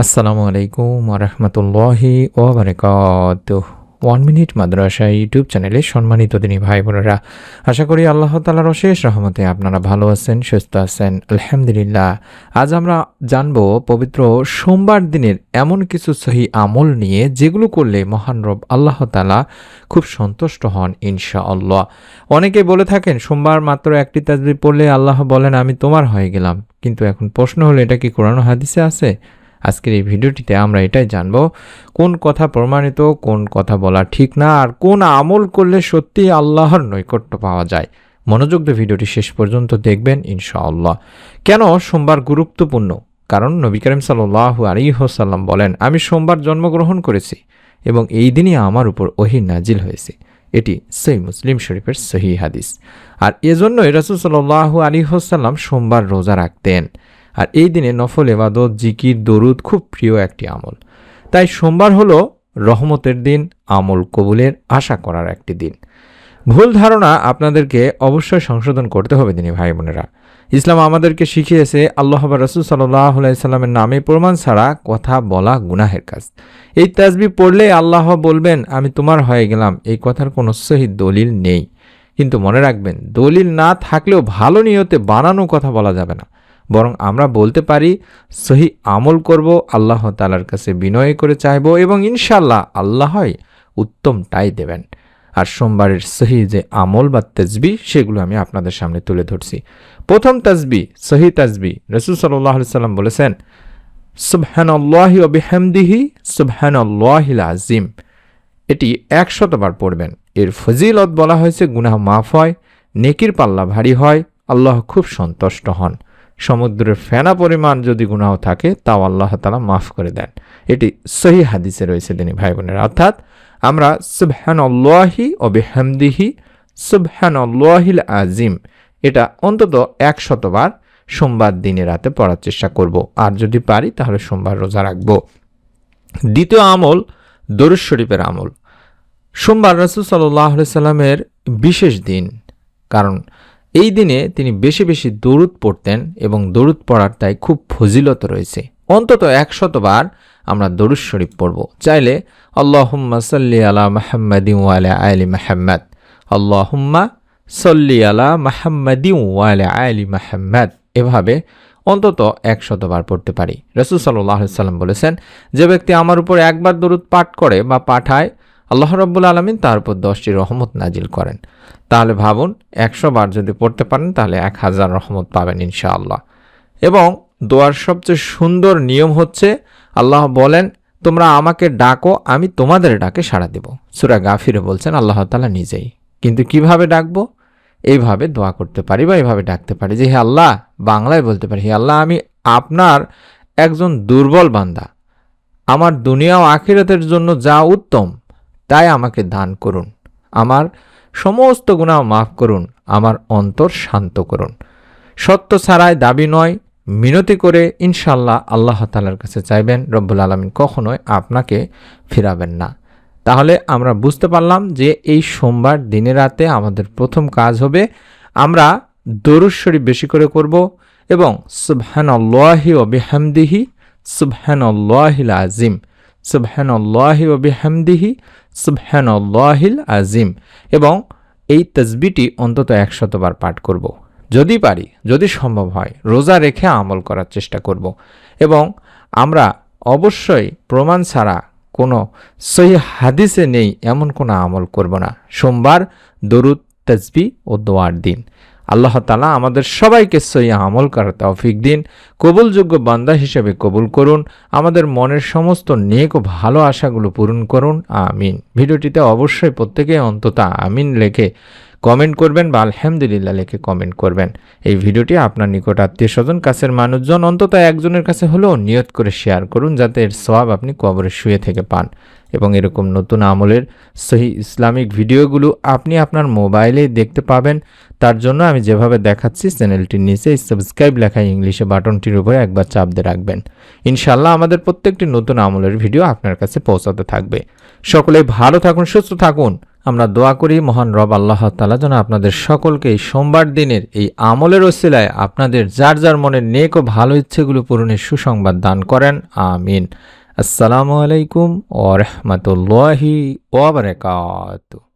আসসালামু আলাইকুম ওরহমতুল্লাহি ওবারাকাতুহ। 1 মিনিট মাদ্রাসা ইউটিউব চ্যানেলে সম্মানিত দিনী ভাই বোনেরা, আশা করি আল্লাহ তাআলার অশেষ রহমতে আপনারা ভালো আছেন, সুস্থ আছেন, আলহামদুলিল্লাহ। আজ আমরা জানব পবিত্র সোমবার দিনের এমন কিছু সহি আমল নিয়ে, যেগুলো করলে মহান রব আল্লাহ তাআলা খুব সন্তুষ্ট হন ইনশাআল্লাহ। অনেকে বলে থাকেন সোমবার মাত্র একটি তাসবিহ পড়লে আল্লাহ বলেন আমি তোমার হয়ে গেলাম, কিন্তু এখন প্রশ্ন হলো এটা কি কোরআন ও হাদিসে আছে? আজকের এই ভিডিওটিতে আমরা এটাই জানব কোন কথা প্রমাণিত, কোন কথা বলা ঠিক না, আর কোন আমল করলে সত্যি আল্লাহর নৈকট্য পাওয়া যায়। মনোযোগ দিয়ে ভিডিওটি শেষ পর্যন্ত দেখবেন ইনশাআল্লাহ। কেন সোমবার গুরুত্বপূর্ণ? কারণ নবী করিম সাল্লাল্লাহু আলাইহি ওয়াসাল্লাম বলেন, আমি সোমবার জন্মগ্রহণ করেছি এবং এই দিনই আমার উপর ওহী নাজিল হয়েছে। এটি সহিহ মুসলিম শরীফের সহিহ হাদিস। আর এজন্যই রাসূল সাল্লাল্লাহু আলাইহি ওয়াসাল্লাম সোমবার রোজা রাখতেন। আর এই দিনে নফল ইবাদত, জিকির, দরুদ খুব প্রিয় একটি আমল। তাই সোমবার হলো রহমতের দিন, আমল কবুলের আশা করার একটি দিন। ভুল ধারণা আপনাদেরকে অবশ্যই সংশোধন করতে হবে দিনী ভাই বোনেরা। ইসলাম আমাদেরকে শিখিয়েছে আল্লাহ বা রাসূল সাল্লাল্লাহু আলাইহি সাল্লামের নামে প্রমাণ ছাড়া কথা বলা গুনাহের কাজ। এই তাসবিহ পড়লে আল্লাহ বলবেন আমি তোমার হয়ে গেলাম, এই কথার কোনো সহিহ দলিল নেই। কিন্তু মনে রাখবেন, দলিল না থাকলেও ভালো নিয়তে বানানো কথা বলা যাবে না। বরং আমরা বলতে পারি সহি আমল করব, আল্লাহ তাআলার কাছে বিনয় করে চাইব এবং ইনশাআল্লাহ আল্লাহই উত্তমটাই দেবেন। আর সোমবারের সহি যে আমল বা তাসবিহ, সেগুলো আমি আপনাদের সামনে তুলে ধরছি। প্রথম তাসবিহ, সহি তাসবিহ, রাসূল সাল্লাল্লাহু আলাইহি সাল্লাম বলেছেন সুবহানাল্লাহি ওয়া বিহামদিহি সুবহানাল্লাহিল আযীম। এটি 100 বার পড়বেন। এর ফজিলত বলা হয়েছে গুনাহ মাফ হয়, নেকির পাল্লা ভারী হয়, আল্লাহ খুব সন্তুষ্ট হন। সমুদ্রের ফেনা পরিমাণ যদি গুনাহ থাকে তাও আল্লাহ তাআলা মাফ করে দেন। এটি সহিহ হাদিসে রয়েছে দিনী ভাই বোনেরা। অর্থাৎ আমরা সুবহানাল্লাহি ওয়া বিহামদিহি সুবহানাল্লাহিল আযীম এটা অন্তত 100 বার সোমবার দিনে রাতে পড়ার চেষ্টা করব। আর যদি পারি তাহলে সোমবার রোজা রাখব। দ্বিতীয় আমল, দরুদ শরীফের আমল। সোমবার রাসূল সাল্লাল্লাহু আলাইহি সাল্লামের বিশেষ দিন, কারণ এই দিনে তিনি বেশি বেশি দরুদ পড়তেন এবং দরুদ পড়ার তাই খুব ফজিলত রয়েছে। অন্তত 100 বার আমরা দরুদ শরীফ পড়ব। চাইলে আল্লাহুম্মা সাল্লি আলা মুহাম্মাদিন ওয়া আলা আলি মুহাম্মাদ, আল্লাহুম্মা সাল্লি আলা মুহাম্মাদিন ওয়া আলা আলি মুহাম্মাদ, এভাবে অন্তত 100 বার পড়তে পারি। রাসূল সাল্লাল্লাহু আলাইহি সাল্লাম বলেছেন, যে ব্যক্তি আমার উপর একবার দরুদ পাঠ করে বা পাঠায়, আল্লাহ রাব্বুল আলামিন তার উপর 10টি রহমত নাজিল করেন। তাহলে ভাবুন, 100 বার যদি পড়তে পারেন তাহলে 1000 রহমত পাবেন ইনশাআল্লাহ। এবং দোয়ার সবচেয়ে সুন্দর নিয়ম হচ্ছে, আল্লাহ বলেন তোমরা আমাকে ডাকো, আমি তোমাদের ডাকে সাড়া দেব। সূরা গাফিরে বলছেন আল্লাহ তাআলা নিজেই। কিন্তু কিভাবে ডাকবো? এইভাবে দোয়া করতে পারি বা এইভাবে ডাকতে পারি যে হে আল্লাহ, বাংলায় বলতে পারি হে আল্লাহ, আমি আপনার একজন দুর্বল বান্দা, আমার দুনিয়া ও আখিরাতের জন্য যা উত্তম তাই আমাকে দান করুন, আমার সমস্ত গুনাহ মাফ করুন, আমার অন্তর শান্ত করুন। সত্য ছাড়াই দাবি নয়, মিনতি করে ইনশাআল্লাহ আল্লাহ তাআলার কাছে চাইবেন। রব্বুল আলামিন কখনোই আপনাকে ফিরাবেন না। তাহলে আমরা বুঝতে পারলাম যে এই সোমবার দিনে রাতে আমাদের প্রথম কাজ হবে আমরা দরুদ শরীফ বেশি করে করব এবং সুবহানাল্লাহি ওয়া বিহামদিহি সুবহানাল্লাহিল আযীম, সুবহানাল্লাহি ওয়া বিহামদিহি সুবহানাল্লাহিল আযীম, এবং এই তাসবিহটি অন্তত 100 বার পাঠ করব। যদি পারি, যদি সম্ভব হয়, রোজা রেখে আমল করার চেষ্টা করব। এবং আমরা অবশ্যই প্রমাণ ছাড়া, কোনো সহিহ হাদিসে নেই এমন কোনো আমল করব না। সোমবার দরুদ, তাসবিহ ও দোয়ার দিন। আল্লাহ তাআলা আমাদের সবাইকে সহিহ আমল করার তৌফিক দিন, কবুলযোগ্য বান্দা হিসেবে কবুল করুন, আমাদের মনের সমস্ত নেক ও ভালো আশাগুলো পূরণ করুন, আমিন। ভিডিওটিতে অবশ্যই প্রত্যেকে অন্তত আমিন লিখে কমেন্ট করবেন বা আলহামদুলিল্লাহ লিখে কমেন্ট করবেন। এই ভিডিওটি আপনার নিকট আত্মীয় স্বজন, কাছের মানুষজন অন্তত একজনের কাছে হলেও নিয়ত করে শেয়ার করুন, যাতে এর সওয়াব আপনি কবরে শুয়ে থেকে পান। এবং এরকম নতুন আমলের সহি ইসলামিক ভিডিওগুলো আপনি আপনার মোবাইলে দেখতে পাবেন। তার জন্য আমি যেভাবে দেখাচ্ছি চ্যানেলটির নিচে সাবস্ক্রাইব লেখা ইংলিশে বাটনটির উপরে একবার চাপ দিয়ে রাখবেন। ইনশাআল্লাহ আমাদের প্রত্যেকটি নতুন আমলের ভিডিও আপনার কাছে পৌঁছাতে থাকবে। সকলেই ভালো থাকুন, সুস্থ থাকুন। আমরা দোয়া করি মহান রব আল্লাহ তাআলা যেন আপনাদের সকলকে এই সোমবার দিনের এই আমলের ওসিলায় আপনাদের যার যার মনের নেক ও ভালো ইচ্ছেগুলো পূরণের সুসংবাদ দান করেন। আমিন। আসসালামু আলাইকুম ওয়া রাহমাতুল্লাহি ওয়া বারাকাতুহু।